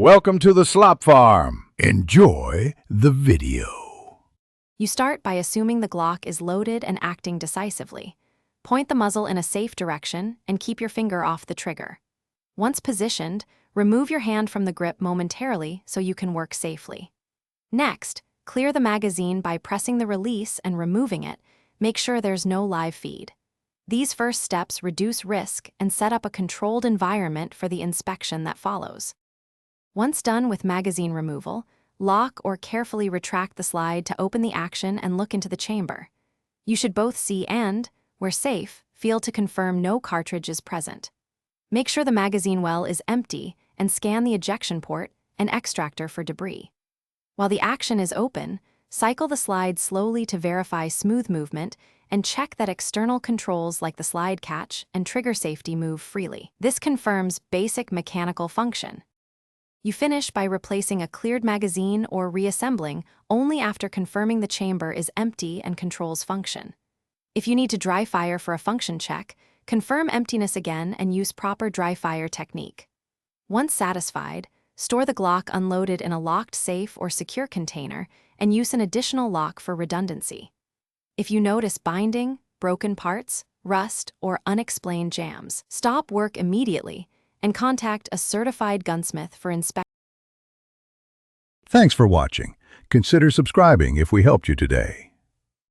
Welcome to the Slop Farm. Enjoy the video. You start by assuming the Glock is loaded and acting decisively. Point the muzzle in a safe direction and keep your finger off the trigger. Once positioned, remove your hand from the grip momentarily so you can work safely. Next, clear the magazine by pressing the release and removing it. Make sure there's no live feed. These first steps reduce risk and set up a controlled environment for the inspection that follows. Once done with magazine removal, lock or carefully retract the slide to open the action and look into the chamber. You should both see and, where safe, feel to confirm no cartridge is present. Make sure the magazine well is empty and scan the ejection port and extractor for debris. While the action is open, cycle the slide slowly to verify smooth movement and check that external controls like the slide catch and trigger safety move freely. This confirms basic mechanical function. You finish by replacing a cleared magazine or reassembling only after confirming the chamber is empty and controls function. If you need to dry fire for a function check, confirm emptiness again and use proper dry fire technique. Once satisfied, store the Glock unloaded in a locked safe or secure container and use an additional lock for redundancy. If you notice binding, broken parts, rust, or unexplained jams, stop work immediately and contact a certified gunsmith for inspection. Thanks for watching. Consider subscribing if we helped you today.